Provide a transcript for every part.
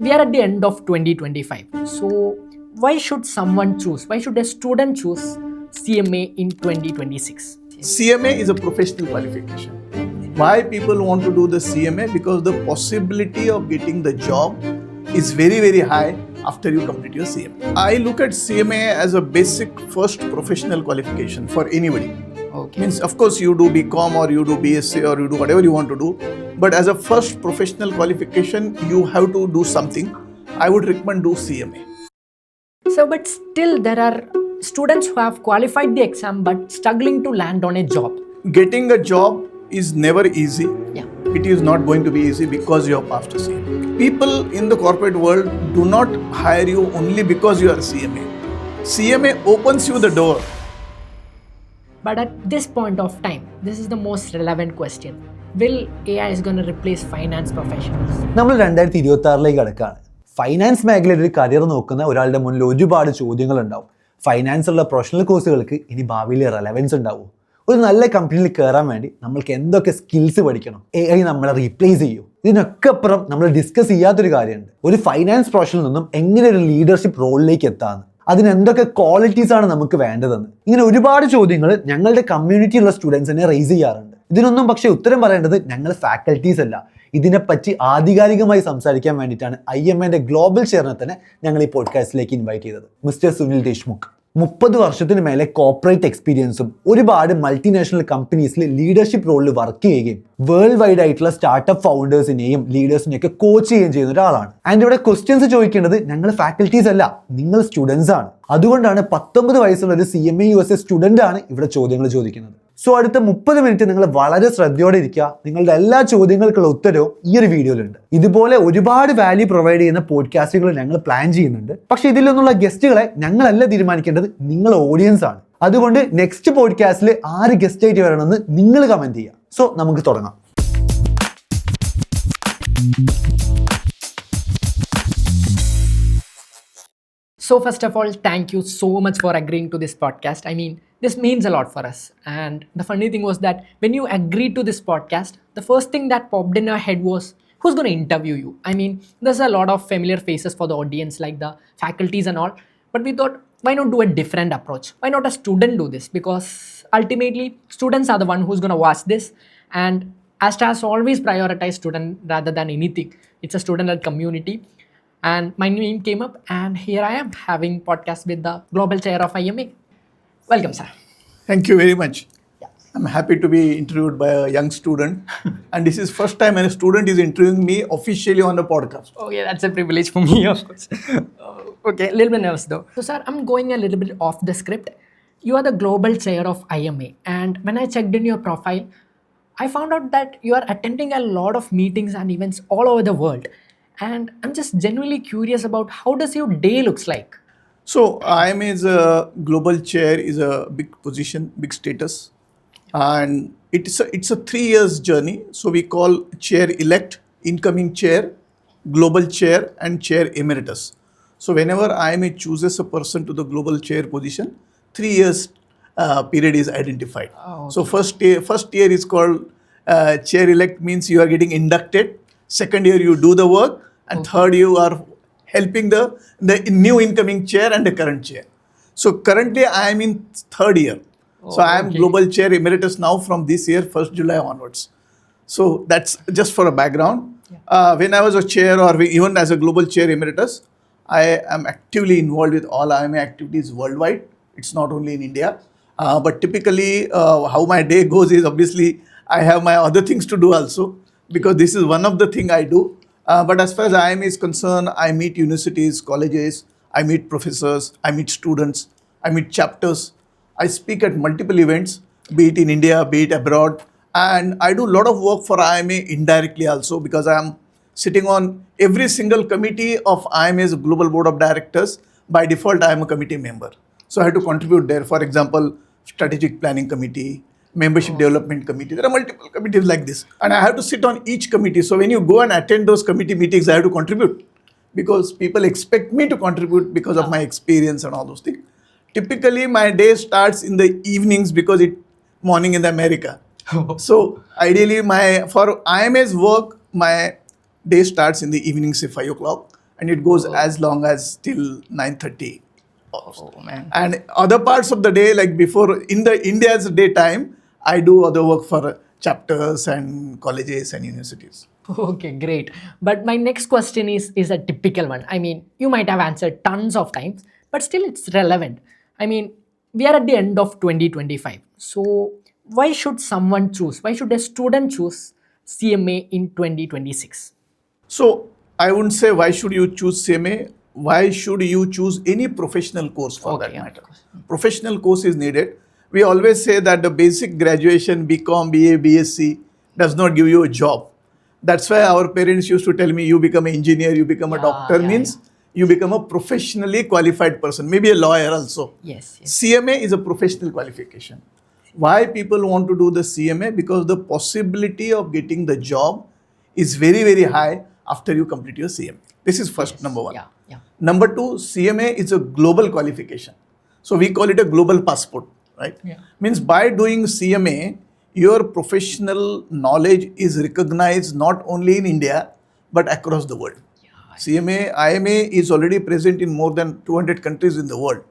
we are at the end of 2025. So why should a student choose CMA in 2026? CMA is a professional qualification. Why people want to do the CMA? Because the possibility of getting the job is very, very high after you complete your CMA. I look at CMA as a basic first professional qualification for anybody. Okay. Means, of course, you do BCom or you do BSc or you do whatever you want to do. But as a first professional qualification, you have to do something. I would recommend do CMA. So, but still there are students who have qualified the exam but struggling to land on a job. Getting a job is never easy. Yeah. It is not going to be easy because you have passed a CMA. People in the corporate world do not hire you only because you are a CMA. CMA opens you the door. But at this point of time, this is the most relevant question. Will AI is going to replace finance professionals? നമ്മൾ 2026 കിടക്കാണ്. Finance മേഖലയിൽ ഒരു career നോക്കുന്ന ഒരാളുടെ മുന്നിൽ ഒരുപാട് ചോദ്യങ്ങൾ ഉണ്ടാവും. ഫൈനാൻസുള്ള പ്രൊഫഷണൽ കോഴ്സുകൾക്ക് ഇനി ഭാവിയിൽ റെലവൻസ് ഉണ്ടാവും. ഒരു നല്ല കമ്പനിയിൽ കയറാൻ വേണ്ടി നമ്മൾക്ക് എന്തൊക്കെ സ്കിൽസ് പഠിക്കണം? AI നമ്മളെ റീപ്ലേസ് ചെയ്യും. ഇതിനൊക്കെ അപ്പുറം നമ്മൾ ഡിസ്കസ് ചെയ്യാത്തൊരു കാര്യമുണ്ട്. ഒരു ഫൈനാൻസ് പ്രൊഫഷനിൽ നിന്നും എങ്ങനെ ഒരു ലീഡർഷിപ്പ് റോളിലേക്ക് എത്താമെന്ന്, അതിന് എന്തൊക്കെ ക്വാളിറ്റീസ് ആണ് നമുക്ക് വേണ്ടതെന്ന്, ഇങ്ങനെ ഒരുപാട് ചോദ്യങ്ങൾ ഞങ്ങളുടെ കമ്മ്യൂണിറ്റിയിലുള്ള സ്റ്റുഡൻസിനെ റേസ് ചെയ്യാറുണ്ട്. ഇതിനൊന്നും പക്ഷേ ഉത്തരം പറയേണ്ടത് ഞങ്ങൾ ഫാക്കൽറ്റീസ് അല്ല. ഇതിനെപ്പറ്റി ആധികാരികമായി സംസാരിക്കാൻ വേണ്ടിയിട്ടാണ് IMA ഗ്ലോബൽ ചെയർമാനെ ഞങ്ങൾ ഈ പോഡ്കാസ്റ്റിലേക്ക് ഇൻവൈറ്റ് ചെയ്തത്. മിസ്റ്റർ സുനിൽ ദേശ്മുഖ് 30 വർഷത്തിന് മേലെ കോർപ്പറേറ്റ് എക്സ്പീരിയൻസും ഒരുപാട് മൾട്ടിനാഷണൽ കമ്പനീസിൽ ലീഡർഷിപ്പ് റോളിൽ വർക്ക് ചെയ്യുകയും വേൾഡ് വൈഡ് ആയിട്ടുള്ള സ്റ്റാർട്ടപ്പ് ഫൗണ്ടേഴ്സിനെയും ലീഡേഴ്സിനെയൊക്കെ കോച്ച് ചെയ്യുകയും ചെയ്യുന്ന ഒരാളാണ്. ആൻഡ് ഇവിടെ ക്വസ്റ്റ്യൻസ് ചോദിക്കേണ്ടത് ഞങ്ങൾ ഫാക്കൽറ്റീസ് അല്ല, നിങ്ങൾ സ്റ്റുഡൻസ് ആണ്. അതുകൊണ്ടാണ് 19 വയസ്സുള്ള ഒരു CMA USA സ്റ്റുഡൻ്റ് ആണ് ഇവിടെ ചോദ്യങ്ങൾ ചോദിക്കുന്നത്. സോ അടുത്ത 30 മിനിറ്റ് നിങ്ങൾ വളരെ ശ്രദ്ധയോടെ ഇരിക്കുക. നിങ്ങളുടെ എല്ലാ ചോദ്യങ്ങൾക്കുള്ള ഉത്തരവും ഈ ഒരു വീഡിയോയിലുണ്ട്. ഇതുപോലെ ഒരുപാട് വാല്യൂ പ്രൊവൈഡ് ചെയ്യുന്ന പോഡ്കാസ്റ്റുകൾ ഞങ്ങൾ പ്ലാൻ ചെയ്യുന്നുണ്ട്. പക്ഷെ ഇതിലൊന്നുള്ള ഗസ്റ്റുകളെ ഞങ്ങളല്ല തീരുമാനിക്കേണ്ടത്, നിങ്ങൾ ഓഡിയൻസ് ആണ്. അതുകൊണ്ട് നെക്സ്റ്റ് പോഡ്കാസ്റ്റിൽ ആര് ഗസ്റ്റ് ആയിട്ട് വരണമെന്ന് നിങ്ങൾ കമന്റ് ചെയ്യുക. സോ നമുക്ക് തുടങ്ങാം. So first of all, thank you so much for agreeing to this podcast. I mean, this means a lot for us. And the funny thing was that when you agreed to this podcast, the first thing that popped in our head was, who's going to interview you? I mean, there's a lot of familiar faces for the audience, like the faculties and all. But we thought, why not do a different approach? Why not a student do this? Because ultimately, students are the one who's going to watch this. And Asta has always prioritized student rather than anything. It's a student-led community. And my name came up, and here I am having podcast with the global chair of IMA. Welcome, sir. Thank you very much. Yeah. I'm happy to be interviewed by a young student. And this is first time when a student is interviewing me officially on a podcast. Oh yeah, that's a privilege for me, of course. Okay, a little bit nervous though. So sir, I'm going a little bit off the script. You are the global chair of IMA, and when I checked in your profile, I found out that you are attending a lot of meetings and events all over the world. And I'm just genuinely curious about how does your day looks like? So IMA is a global chair, is a big position, big status. And it's a 3 years journey. So we call chair elect, incoming chair, global chair, and chair emeritus. So whenever IMA chooses a person to the global chair position, 3 years period is identified. Oh, okay. So first year is called chair elect, means you are getting inducted. Second year you do the work, and third you are helping the new incoming chair and the current chair. So currently I am in third year. So I am global chair emeritus now from this year, 1st July onwards. So that's just for a background. Yeah. When I was a chair or even as a global chair emeritus, I am actively involved with all IMA activities worldwide. It's not only in India. But typically how my day goes is obviously I have my other things to do also, because this is one of the thing I do. But as far as IMA is concerned, I meet universities, colleges, I meet professors, I meet students, I meet chapters. I speak at multiple events, be it in India, be it abroad. And I do a lot of work for IMA indirectly also, because I am sitting on every single committee of IMA's Global Board of Directors. By default, I am a committee member. So I have to contribute there. For example, Strategic Planning Committee, Membership Development Committee. There are multiple committees like this. And I have to sit on each committee. So when you go and attend those committee meetings, I have to contribute, because people expect me to contribute because of my experience and all those things. Typically, my day starts in the evenings because it's morning in America. So ideally, for IMA's work, my day starts in the evenings at 5 o'clock. and it goes as long as till 9:30. Oh man. And other parts of the day, like before in the India's daytime, I do other work for chapters and colleges and universities. Okay, great. But my next question is a typical one. I mean, you might have answered tons of times, but still it's relevant. I mean, we are at the end of 2025. So why should someone choose? Why should a student choose CMA in 2026? So I wouldn't say why should you choose CMA. Why should you choose any professional course for Okay, that yeah, of matter? course. Professional course is needed. We always say that the basic graduation, BCom, BA, BSc, does not give you a job. That's why our parents used to tell me, you become an engineer, you become a Yeah, doctor, yeah, means you become a professionally qualified person, maybe a lawyer also. Yes, yes. CMA is a professional qualification. Why people want to do the CMA? Because the possibility of getting the job is very, very high after you complete your CMA. This is first, number one. Yeah, yeah. Number two, CMA is a global qualification. So we call it a global passport, right? Yeah. Means by doing CMA, your professional knowledge is recognized not only in India, but across the world. CMA, IMA is already present in more than 200 countries in the world.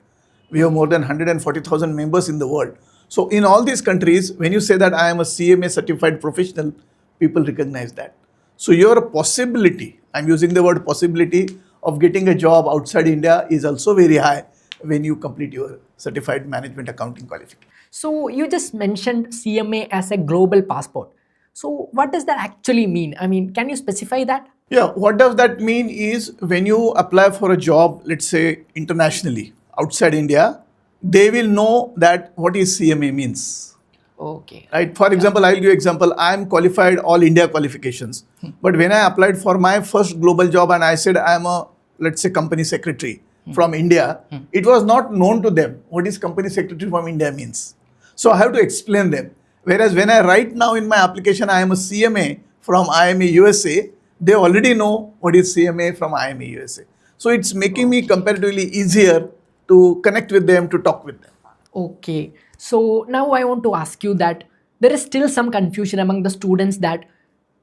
We have more than 140,000 members in the world. So in all these countries, when you say that I am a CMA certified professional, people recognize that. So your possibility, I'm using the word possibility, of getting a job outside India is also very high when you complete your certified management accounting qualification. So you just mentioned CMA as a global passport. So what does that actually mean? I mean, can you specify that? Yeah, what does that mean is when you apply for a job, let's say internationally, outside India, they will know that what is CMA means. Okay. Right? For example, I'll give you example. I am qualified all India qualifications. But when I applied for my first global job and I said I am a, let's say, company secretary from India, it was not known to them what is company secretary from India means. So I have to explain them. Whereas when I write now in my application, I am a CMA from IMA USA, they already know what is CMA from IMA USA. So it's making me comparatively easier to connect with them, to talk with them. Okay. So now I want to ask you that there is still some confusion among the students that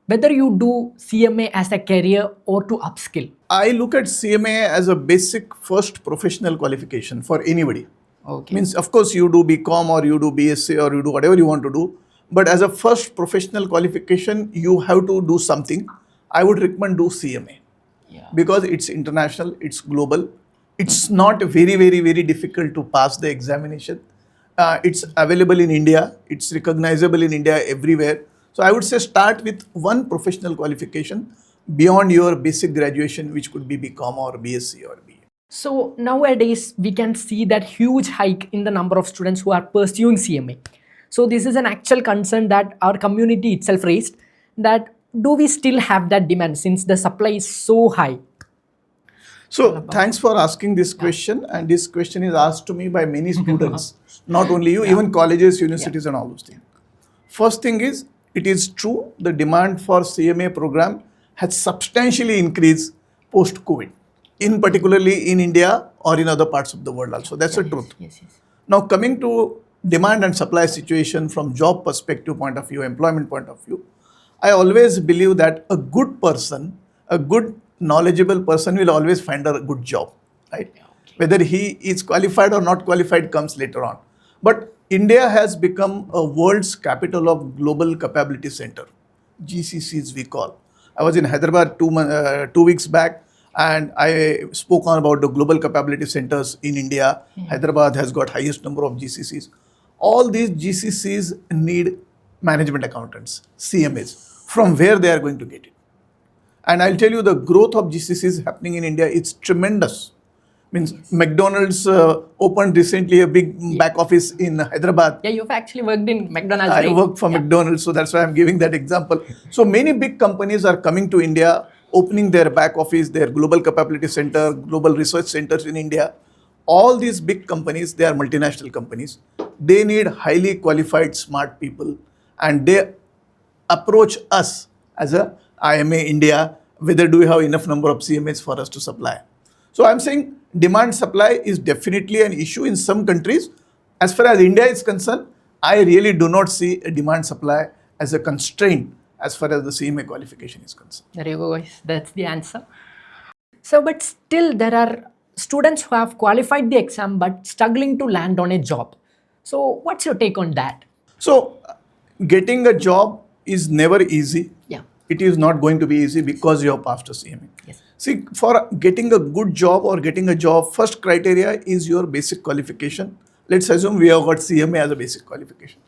whether you do CMA as a career or to upskill. I look at CMA as a basic first professional qualification for anybody. Okay. Means, of course, you do BCom or you do BSc or you do whatever you want to do. But as a first professional qualification, you have to do something. I would recommend do CMA Yeah. because it's international, it's global. It's not very, very, very difficult to pass the examination. It's available in India. It's recognizable in India everywhere. So I would say start with one professional qualification beyond your basic graduation, which could be BCom or BSc or BA. So nowadays we can see that huge hike in the number of students who are pursuing CMA. So this is an actual concern that our community itself raised, that do we still have that demand since the supply is so high? So thanks for asking this question, and this question is asked to me by many students, not only you, even colleges, universities and all those things. First thing is, it is true the demand for CMA program has substantially increased post-COVID, in particularly in India or in other parts of the world also. That's the truth. Yes, yes. Now coming to demand and supply situation from job perspective point of view, employment point of view, I always believe that a good person, a good knowledgeable person will always find a good job, right? Whether he is qualified or not qualified comes later on. But India has become a world's capital of global capability center, GCCs we call. I was in Hyderabad 2 weeks back and I spoke on about the global capability centers in India. Hyderabad has got highest number of GCCs. All these GCCs need management accountants, CMAs, from where they are going to get it. And I'll tell you the growth of GCCs happening in India, it's tremendous. Means McDonald's opened recently a big back office in Hyderabad. Yeah, you've actually worked in McDonald's, I right? worked for McDonald's, so that's why I'm giving that example. So many big companies are coming to India, opening their back office, their global capability center, global research centers in India. All these big companies, they are multinational companies. They need highly qualified, smart people, and they approach us as a IMA India, whether do we have enough number of CMAs for us to supply. So I'm saying demand supply is definitely an issue in some countries. As far as India is concerned, I really do not see a demand supply as a constraint as far as the CMA qualification is concerned. There you go, guys. That's the answer. So, but still, there are students who have qualified the exam but struggling to land on a job. So, what's your take on that? So, getting a job is never easy. Yeah. It is not going to be easy because you have passed a CMA. Yes. See, for getting a good job or getting a job, first criteria is your basic qualification. Let's assume we have got CMA as a basic qualification.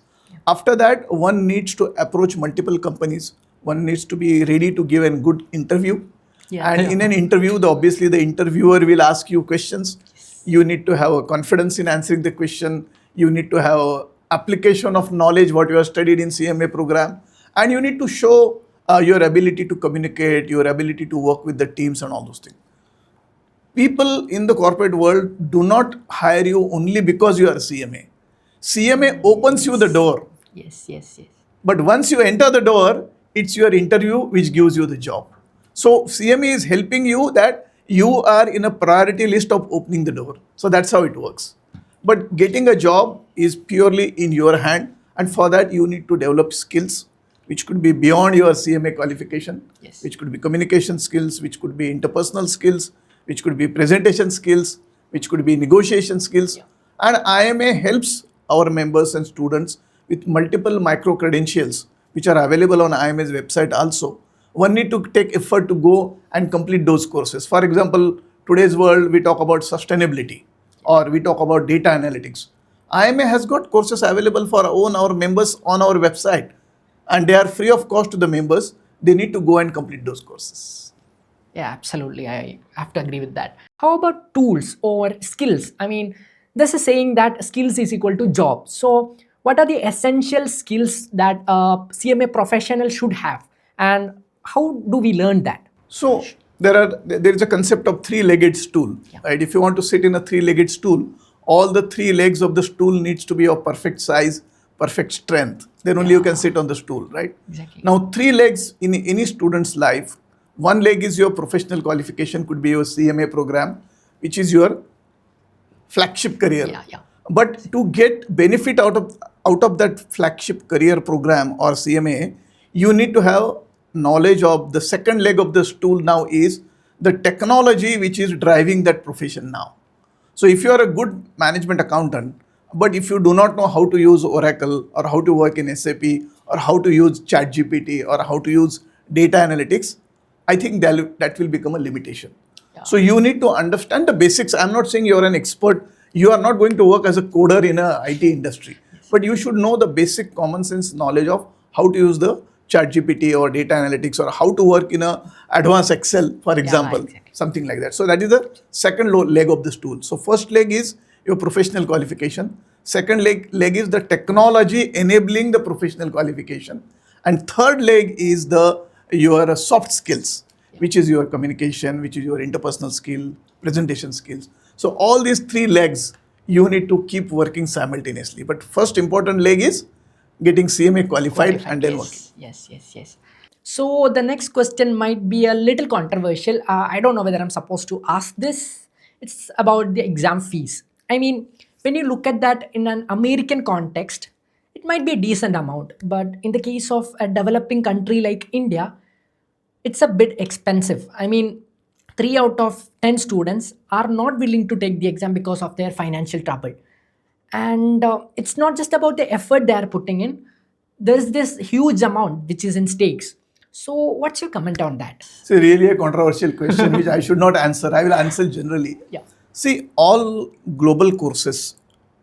After that, one needs to approach multiple companies. One needs to be ready to give a good interview. Yeah. And in an interview, obviously the interviewer will ask you questions. You need to have a confidence in answering the question. You need to have a application of knowledge, what you have studied in CMA program. And you need to show your ability to communicate, your ability to work with the teams and all those things. People in the corporate world do not hire you only because you are a CMA. CMA opens you the door. Yes, yes, yes. But once you enter the door, it's your interview which gives you the job. So CMA is helping you that you are in a priority list of opening the door. So that's how it works. But getting a job is purely in your hand. And for that, you need to develop skills which could be beyond your CMA qualification, Yes. which could be communication skills, which could be interpersonal skills, which could be presentation skills, which could be negotiation skills. Yeah. And IMA helps our members and students with multiple micro credentials, which are available on IMA's website also. One need to take effort to go and complete those courses. For example, today's world, we talk about sustainability or we talk about data analytics. IMA has got courses available for our members on our website, and they are free of cost to the members. They need to go and complete those courses. Yeah, absolutely. I have to agree with that. How about tools or skills? I mean, this is saying that skills is equal to job. So, what are the essential skills that a CMA professional should have, and how do we learn that? So there is a concept of three-legged stool, right? If you want to sit in a three-legged stool, all the three legs of the stool needs to be of perfect size, perfect strength. Then only you can sit on the stool, right? Exactly. Now, three legs in any student's life. One leg is your professional qualification, could be your CMA program, which is your flagship career. Yeah, yeah. But to get benefit out of that flagship career program or CMA, you need to have knowledge of the second leg of the stool now is the technology which is driving that profession now. So if you are a good management accountant, but if you do not know how to use Oracle or how to work in SAP or how to use ChatGPT or how to use data analytics, I think that will become a limitation. Yeah. So you need to understand the basics. I'm not saying you're an expert. You are not going to work as a coder in a IT industry, but you should know the basic common sense knowledge of how to use the ChatGPT or data analytics or how to work in a advanced Excel, for example, exactly. something like that. So that is the second leg of the stool. So first leg is your professional qualification. Second leg is the technology enabling the professional qualification. And third leg is your soft skills, which is your communication, which is your interpersonal skill, presentation skills. So all these three legs, you need to keep working simultaneously. But first important leg is getting CMA qualified and then working. Yes. So the next question might be a little controversial. I don't know whether I'm supposed to ask this. It's about the exam fees. I mean, when you look at that in an American context, it might be a decent amount. But in the case of a developing country like India, it's a bit expensive. I mean, 3 out of 10 students are not willing to take the exam because of their financial trouble. And it's not just about the effort they are putting in. There's this huge amount which is in stakes. So what's your comment on that? It's really a controversial question which I should not answer. I will answer generally. Yeah. See, all global courses,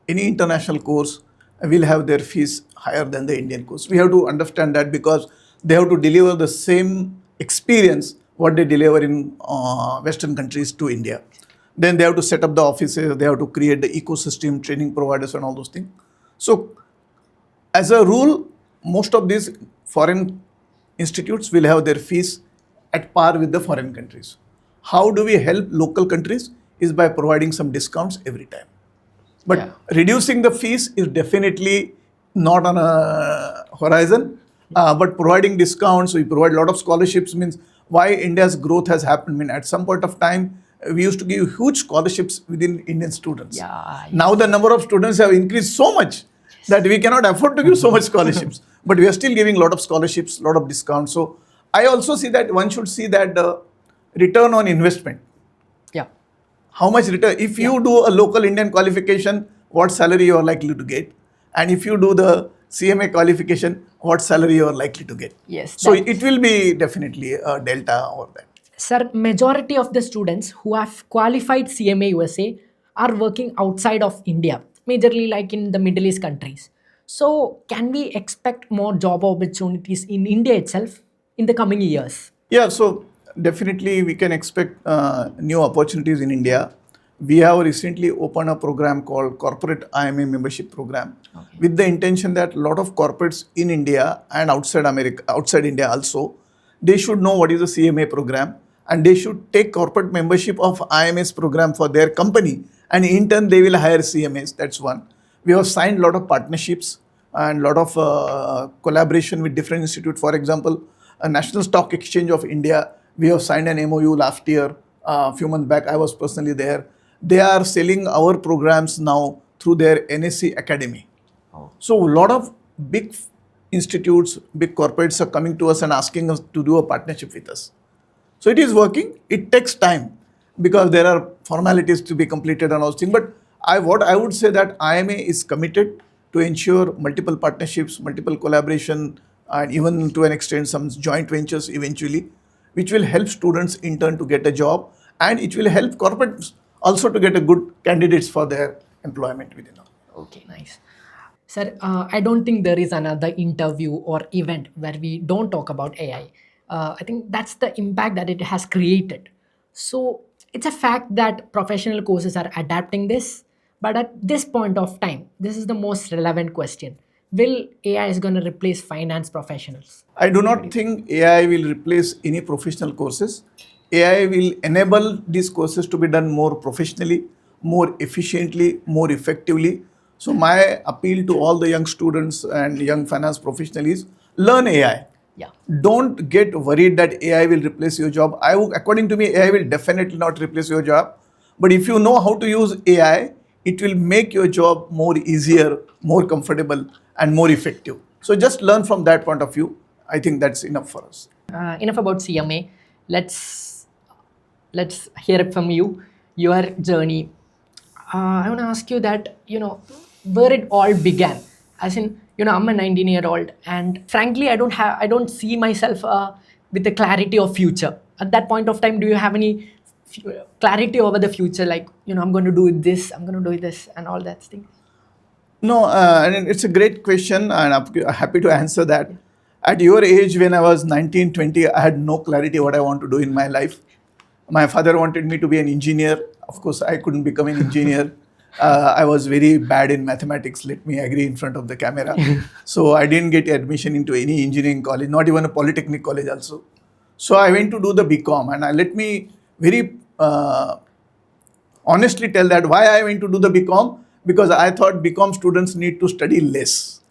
any international course will have their fees higher than the Indian course. We have to understand that because they have to deliver the same experience what they deliver in Western countries to India. Then they have to set up the offices, they have to create the ecosystem, training providers and all those things. So as a rule, most of these foreign institutes will have their fees at par with the foreign countries. How do we help local countries? Is by providing some discounts every time. But reducing the fees is definitely not on a horizon. But providing discounts, we provide a lot of scholarships, means why India's growth has happened. I mean, at some point of time, we used to give huge scholarships within Indian students. Now the number of students have increased so much that we cannot afford to give so much scholarships. But we are still giving a lot of scholarships, a lot of discounts. So I also see that one should see that the return on investment. how much return. If you do a local Indian qualification, what salary you are likely to get, and if you do the CMA qualification, what salary you are likely to get. Yes, So that- it will be definitely a delta over that. Sir, majority of the students who have qualified CMA USA are working outside of India, majorly like in the Middle East countries. So, can we expect more job opportunities in India itself in the coming years? Yeah, so definitely we can expect new opportunities in India. We have recently opened a program called Corporate IMA Membership Program, with the intention that a lot of corporates in India and outside America, outside India also, they should know what is the CMA program, and they should take corporate membership of IMS program for their company, and in turn they will hire CMAs. That's one. We have signed a lot of partnerships and a lot of collaboration with different institutes. For example, a National Stock Exchange of India, we have signed an MOU last year, a few months back. I was personally there. They are selling our programs now through their NSC Academy. So a lot of big institutes, big corporates are coming to us and asking us to do a partnership with us. So it is working. It takes time because there are formalities to be completed and all things. But what I would say that IMA is committed to ensure multiple partnerships, multiple collaboration, and even to an extent some joint ventures eventually, which will help students in turn to get a job, and it will help corporates also to get a good candidates for their employment within. Okay, nice. Sir, I don't think there is another interview or event where we don't talk about AI. I think that's the impact that it has created. So it's a fact that professional courses are adapting this, but at this point of time, this is the most relevant question. Will AI is going to replace finance professionals? I do not think AI will replace any professional courses. AI will enable these courses to be done more professionally, more efficiently, more effectively. So my appeal to all the young students and young finance professionals is learn AI. Yeah. Don't get worried that AI will replace your job. According to me, AI will definitely not replace your job. But if you know how to use AI, it will make your job more easier, more comfortable, and more effective. So just learn from that point of view. I think that's enough for us. Enough about CMA. Let's hear it from you, your journey. I want to ask you that, where it all began. As in, I'm a 19-year-old, and frankly, I don't see myself with the clarity of future. At that point of time, do you have any clarity over the future? Like, I'm going to do this, I'm going to do this, and all that thing. No, and it's a great question, and I'm happy to answer that. At your age, when I was 19, 20, I had no clarity what I want to do in my life. My father wanted me to be an engineer. Of course, I couldn't become an engineer. I was very bad in mathematics, let me agree in front of the camera. So I didn't get admission into any engineering college, not even a polytechnic college also. So I went to do the BCom, and let me very honestly tell that why I went to do the BCom, because I thought BCom students need to study less.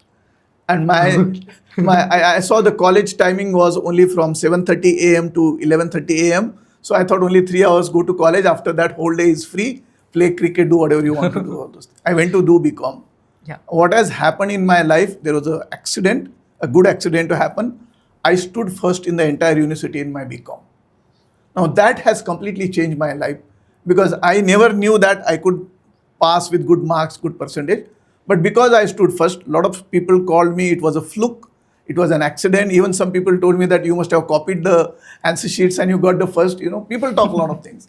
And I saw the college timing was only from 7:30 a.m. to 11:30 a.m. So I thought only 3 hours go to college. After that, whole day is free. Play cricket, do whatever you want to do. All those things. I went to do BCom. Yeah. What has happened in my life? There was an accident, a good accident to happen. I stood first in the entire university in my BCom. Now that has completely changed my life, because I never knew that I could pass with good marks, good percentage. But because I stood first, a lot of people called me, it was a fluke, it was an accident. Even some people told me that you must have copied the answer sheets and you got the first. People talk a lot of things.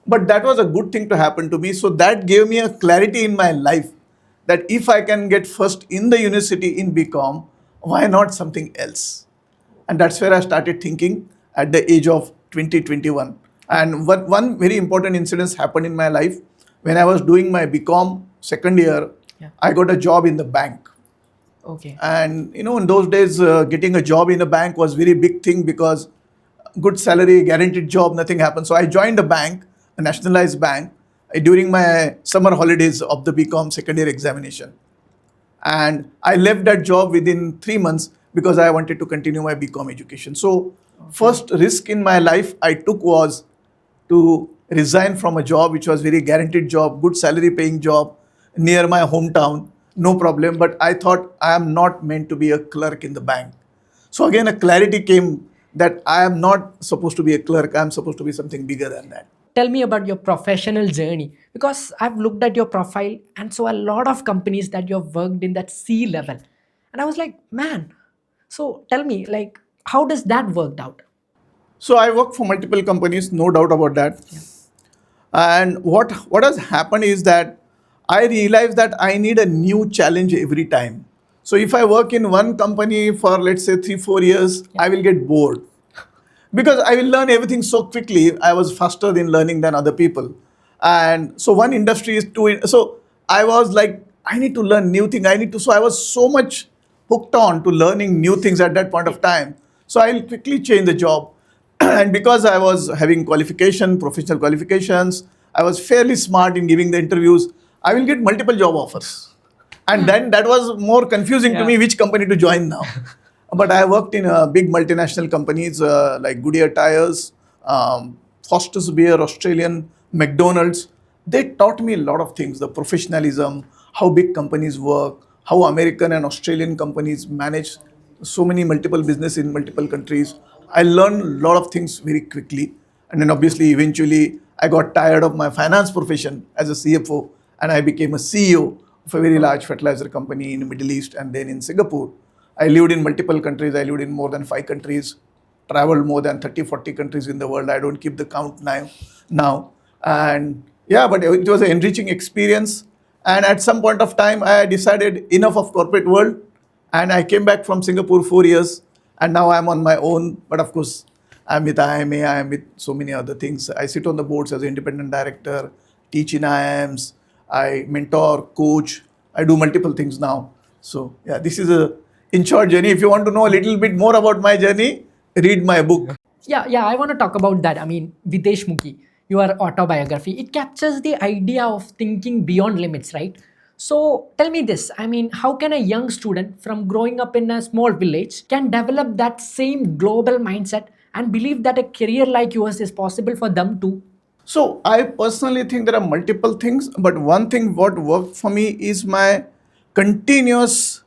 But that was a good thing to happen to me. So that gave me a clarity in my life that if I can get first in the university in BCom, why not something else? And that's where I started thinking at the age of 2021. And one very important incident happened in my life. When I was doing my BCom second year, I got a job in the bank. Okay. And in those days, getting a job in a bank was very big thing, because good salary, guaranteed job, nothing happened. So I joined a bank, a nationalized bank, during my summer holidays of the BCom second year examination. And I left that job within 3 months because I wanted to continue my BCom education. So first risk in my life I took was to resign from a job which was very guaranteed job, good salary paying job, near my hometown, no problem. But I thought I am not meant to be a clerk in the bank. So again, a clarity came that I am not supposed to be a clerk, I am supposed to be something bigger than that. tell me about your professional journey, because I've looked at your profile and saw a lot of companies that you've worked in that C level. And I was like, man, so tell me, like, how does that worked out? So I work for multiple companies, no doubt about that. And what has happened is that I realized that I need a new challenge every time. So if I work in one company for let's say 3-4 years, I will get bored because I will learn everything so quickly. I was faster in learning than other people. And so one industry is too, so I was like, I need to learn new thing. So I was so much hooked on to learning new things at that point of time. So I'll quickly change the job. And because I was having professional qualifications, I was fairly smart in giving the interviews, I will get multiple job offers. And then that was more confusing to me which company to join now. But I worked in big multinational companies like Goodyear Tires, Foster's Beer, Australian, McDonald's. They taught me a lot of things, the professionalism, how big companies work, how American and Australian companies manage so many multiple business in multiple countries. I learned a lot of things very quickly. And then obviously, eventually, I got tired of my finance profession as a CFO and I became a CEO of a very large fertilizer company in the Middle East and then in Singapore. I lived in multiple countries. I lived in more than 5 countries, traveled more than 30-40 countries in the world. I don't keep the count now. And yeah, but it was an enriching experience. And at some point of time, I decided enough of corporate world. And I came back from Singapore 4 years. And now I'm on my own. But of course, I'm with IMA. I'm with so many other things. I sit on the boards as an independent director, teach in IIMs. I mentor, coach. I do multiple things now. So yeah, this is a in short journey. If you want to know a little bit more about my journey, read my book. Yeah, I want to talk about that. I mean, Videshmukhi, your autobiography, it captures the idea of thinking beyond limits, right? So tell me this, I mean, how can a young student from growing up in a small village can develop that same global mindset and believe that a career like yours is possible for them too? So I personally think there are multiple things, but one thing what worked for me is my continuous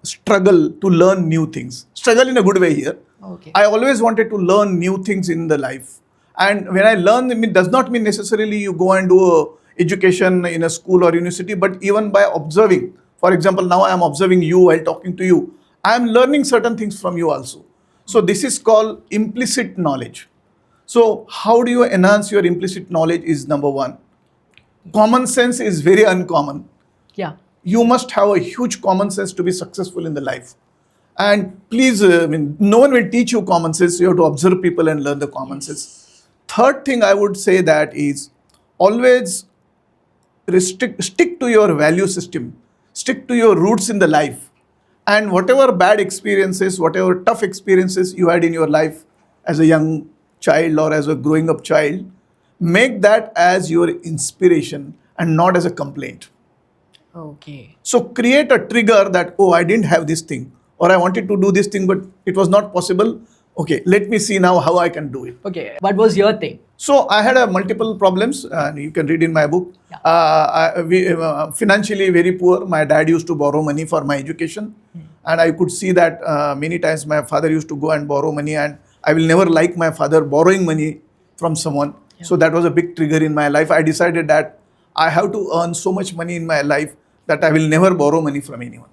struggle to learn new things. Struggle in a good way here. Okay. I always wanted to learn new things in the life. And when I learn, it does not mean necessarily you go and do a education in a school or university, but even by observing. For example, now I am observing you while talking to you. I am learning certain things from you also. So this is called implicit knowledge. So how do you enhance your implicit knowledge is number one. Common sense is very uncommon. Yeah. You must have a huge common sense to be successful in the life. And please, no one will teach you common sense. You have to observe people and learn the common sense. Third thing I would say that is always stick to your value system. Stick to your roots in the life. And whatever bad experiences, whatever tough experiences you had in your life as a young child or as a growing up child, make that as your inspiration and not as a complaint. Okay. So create a trigger that, oh, I didn't have this thing, or I wanted to do this thing, but it was not possible. Okay, let me see now how I can do it. Okay. What was your thing? So I had multiple problems, and you can read in my book. Financially very poor. My dad used to borrow money for my education, and I could see that many times my father used to go and borrow money, and I will never like my father borrowing money from someone. Yeah. So that was a big trigger in my life. I decided that I have to earn so much money in my life that I will never borrow money from anyone.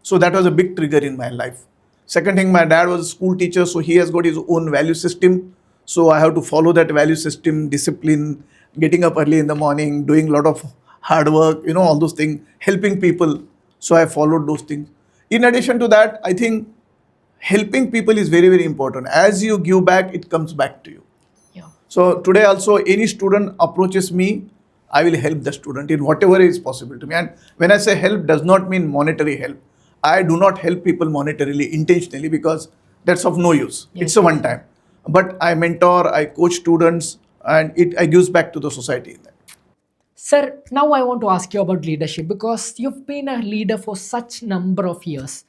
So that was a big trigger in my life. Second thing, my dad was a school teacher, so he has got his own value system. So I have to follow that value system, discipline, getting up early in the morning, doing a lot of hard work, all those things, helping people. So I followed those things. In addition to that, I think helping people is very, very important. As you give back, it comes back to you. Yeah. So today also, any student approaches me, I will help the student in whatever is possible to me. And when I say help, does not mean monetary help. I do not help people monetarily, intentionally, because that's of no use. Yes. It's a one time. But I mentor, I coach students, and it gives back to the society. Sir, now I want to ask you about leadership, because you've been a leader for such number of years.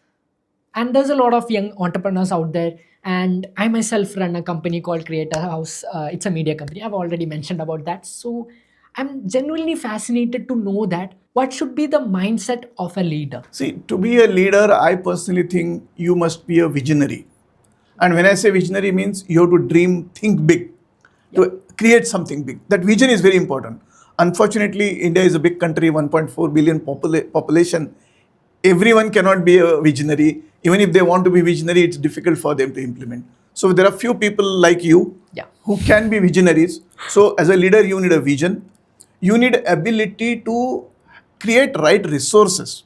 And there's a lot of young entrepreneurs out there. And I myself run a company called Creator House. It's a media company. I've already mentioned about that. So I'm genuinely fascinated to know that what should be the mindset of a leader? See, to be a leader, I personally think you must be a visionary. And when I say visionary means you have to dream, think big. Yeah. create something big. That vision is very important. Unfortunately, India is a big country, 1.4 billion population. Everyone cannot be a visionary. Even if they want to be visionary, it's difficult for them to implement. So there are few people like you Yeah. who can be visionaries. So as a leader, you need a vision. You need ability to create right resources.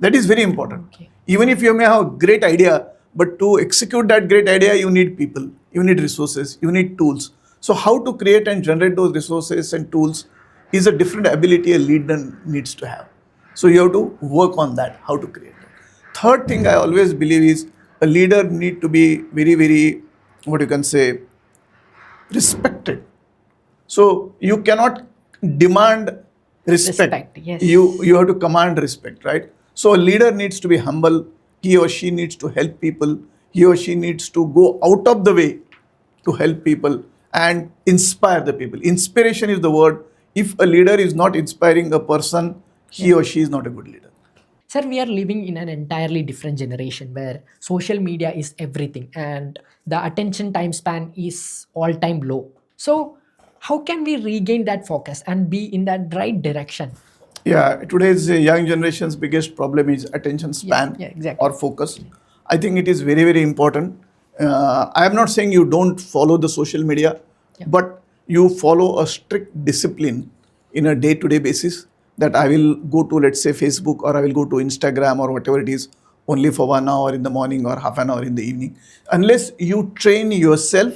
That is very important. Okay. Even if you may have a great idea, but to execute that great idea, you need people, you need resources, you need tools. So how to create and generate those resources and tools is a different ability a leader needs to have. So you have to work on that, how to create it. Third thing I always believe is a leader need to be very, very, what you can say, respected. So you cannot demand respect. Yes. You have to command respect, right? So a leader needs to be humble. He or she needs to help people. He or she needs to go out of the way to help people and inspire the people. Inspiration is the word. If a leader is not inspiring a person, he or she is not a good leader. Sir, we are living in an entirely different generation where social media is everything and the attention time span is all time low. So, how can we regain that focus and be in that right direction? Yeah, today's young generation's biggest problem is attention span Yeah, exactly. or focus. I think it is very, very important. I am not saying you don't follow the social media, but you follow a strict discipline in a day-to-day basis that I will go to, let's say, Facebook, or I will go to Instagram or whatever it is only for 1 hour in the morning or half an hour in the evening. Unless you train yourself,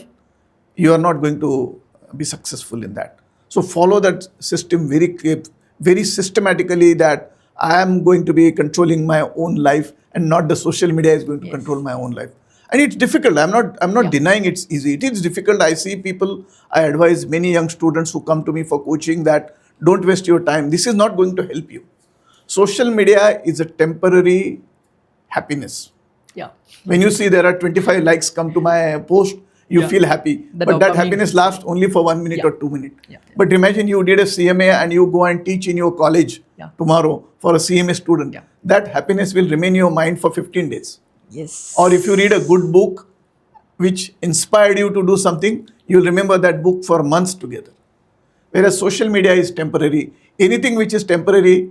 you are not going to be successful in that. So follow that system very systematically, that I am going to be controlling my own life and not the social media is going to control my own life. And it's difficult. I'm not denying it's easy. It is difficult. I see people, I advise many young students who come to me for coaching that don't waste your time. This is not going to help you. Social media is a temporary happiness. Yeah. When you see there are 25 likes come to my post, you feel happy. The but that dopamine. happiness lasts only for 1 minute or 2 minutes. Yeah. But imagine you did a CMA and you go and teach in your college tomorrow for a CMA student. Yeah. That happiness will remain in your mind for 15 days. Yes. Or if you read a good book which inspired you to do something, you'll remember that book for months together. Whereas social media is temporary. Anything which is temporary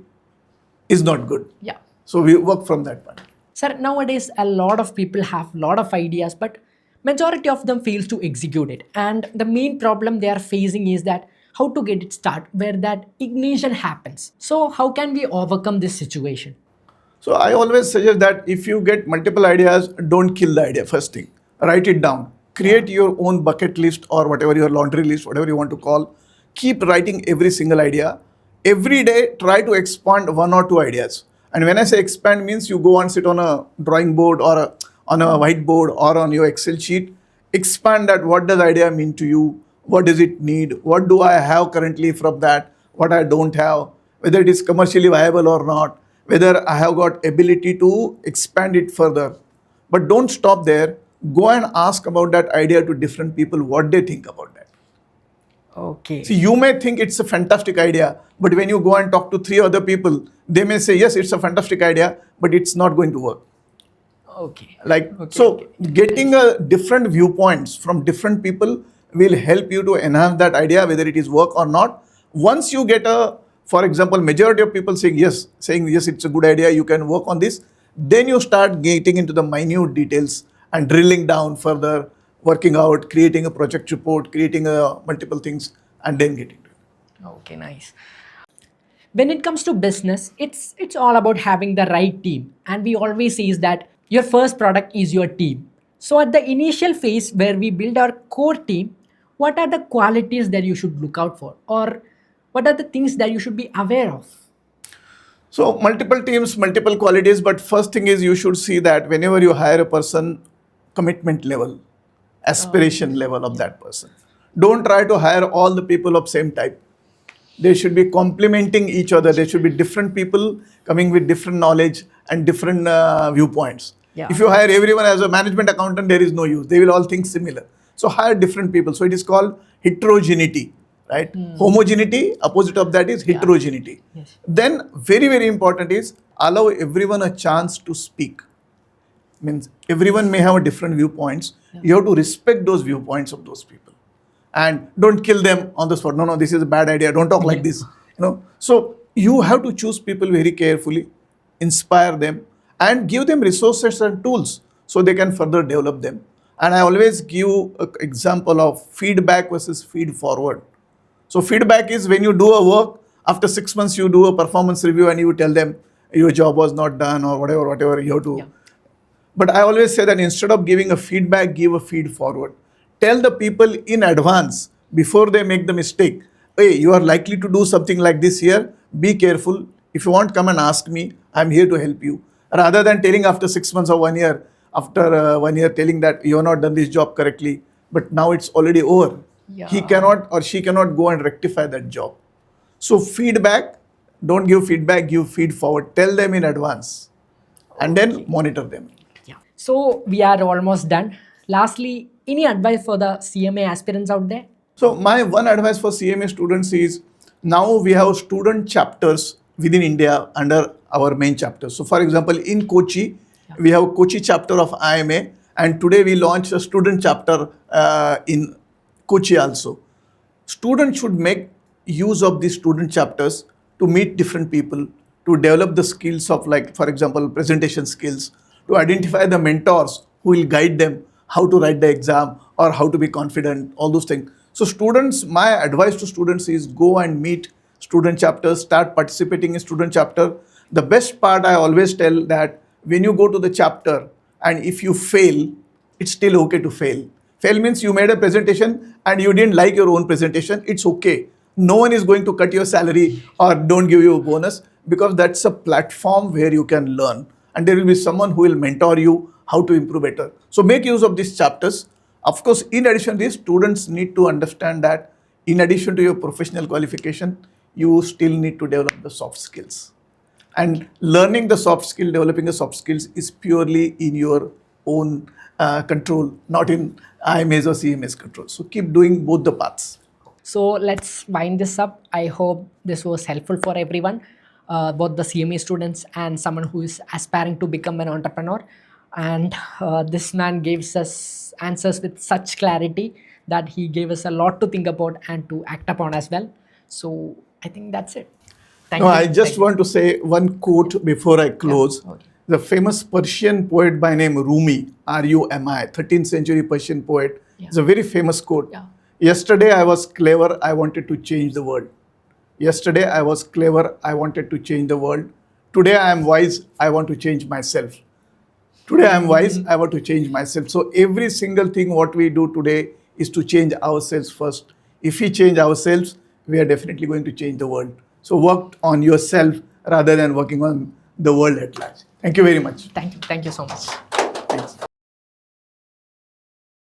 is not good. Yeah. So we work from that point. Sir, nowadays a lot of people have a lot of ideas, but majority of them fails to execute it. And the main problem they are facing is that how to get it started, where that ignition happens. So how can we overcome this situation? So I always suggest that if you get multiple ideas, don't kill the idea first thing. Write it down. Create your own bucket list or whatever your laundry list, whatever you want to call. Keep writing every single idea. Every day, try to expand 1 or 2 ideas. And when I say expand means you go and sit on a drawing board or on a whiteboard or on your Excel sheet. Expand that. What does idea mean to you? What does it need? What do I have currently from that? What I don't have? Whether it is commercially viable or not? Whether I have got ability to expand it further. But don't stop there. Go and ask about that idea to different people, what they think about that. Okay. See, you may think it's a fantastic idea, but when you go and talk to 3 other people, they may say, yes, it's a fantastic idea, but it's not going to work. Okay. Getting a different viewpoints from different people will help you to enhance that idea, whether it is work or not. Once you get for example, majority of people saying yes, it's a good idea, you can work on this. Then you start getting into the minute details and drilling down further, working out, creating a project report, creating multiple things, and then getting to it. Okay, nice. When it comes to business, it's all about having the right team. And we always say is that your first product is your team. So at the initial phase where we build our core team, what are the qualities that you should look out for? Or what are the things that you should be aware of? So multiple teams, multiple qualities, but first thing is you should see that whenever you hire a person, commitment level, aspiration level of that person. Don't try to hire all the people of same type. They should be complementing each other. There should be different people coming with different knowledge and different viewpoints. Yeah. If you hire everyone as a management accountant, there is no use. They will all think similar. So hire different people. So it is called heterogeneity, right? Homogeneity, opposite of that is heterogeneity. Yes. Then very, very important is allow everyone a chance to speak. Means everyone may have a different viewpoints. You have to respect those viewpoints of those people. and don't kill them on the spot. No, this is a bad idea. Don't talk like this. So you have to choose people very carefully, inspire them, and give them resources and tools so they can further develop them. And I always give an example of feedback versus feed forward. So feedback is when you do a work, after 6 months you do a performance review and you tell them your job was not done or whatever you have to. Yeah. But I always say that instead of giving a feedback, give a feed forward. Tell the people in advance before they make the mistake, hey, you are likely to do something like this here. Be careful. If you want, come and ask me. I'm here to help you. Rather than telling after 6 months or 1 year, after 1 year telling that you have not done this job correctly, but now it's already over. Yeah. He cannot or she cannot go and rectify that job. So feedback, don't give feedback, give feed forward. Tell them in advance and then monitor them. Yeah. So we are almost done. Lastly, any advice for the CMA aspirants out there? So my one advice for CMA students is, now we have student chapters within India under our main chapter. So for example, in Kochi, we have Kochi chapter of IMA, and today we launched a student chapter in Kochi also. Students should make use of these student chapters to meet different people, to develop the skills of, like, for example, presentation skills, to identify the mentors who will guide them how to write the exam or how to be confident, all those things. So students, my advice to students is go and meet student chapters, start participating in student chapter. The best part, I always tell that when you go to the chapter and if you fail, it's still okay to fail. Fail means you made a presentation and you didn't like your own presentation. It's okay. No one is going to cut your salary or don't give you a bonus, because that's a platform where you can learn. And there will be someone who will mentor you how to improve better. So make use of these chapters. Of course, in addition to this, students need to understand that in addition to your professional qualification, you still need to develop the soft skills. And learning the soft skill, developing the soft skills is purely in your own control, not in IMA's or CMA's control. So keep doing both the paths. So let's wind this up. I hope this was helpful for everyone, both the CMA students and someone who is aspiring to become an entrepreneur. And this man gives us answers with such clarity that he gave us a lot to think about and to act upon as well. So I think that's it. Thank you. I just want to say one quote before I close. Yeah. Okay. The famous Persian poet by name Rumi, R-U-M-I, 13th century Persian poet. Yeah. It's a very famous quote. Yeah. Yesterday I was clever, I wanted to change the world. Yesterday I was clever, I wanted to change the world. Today I am wise, I want to change myself. Today I am wise, I want to change myself. So every single thing what we do today is to change ourselves first. If we change ourselves, we are definitely going to change the world. So work on yourself rather than working on the world at large. Thank you very much. Thank you so much. Thanks.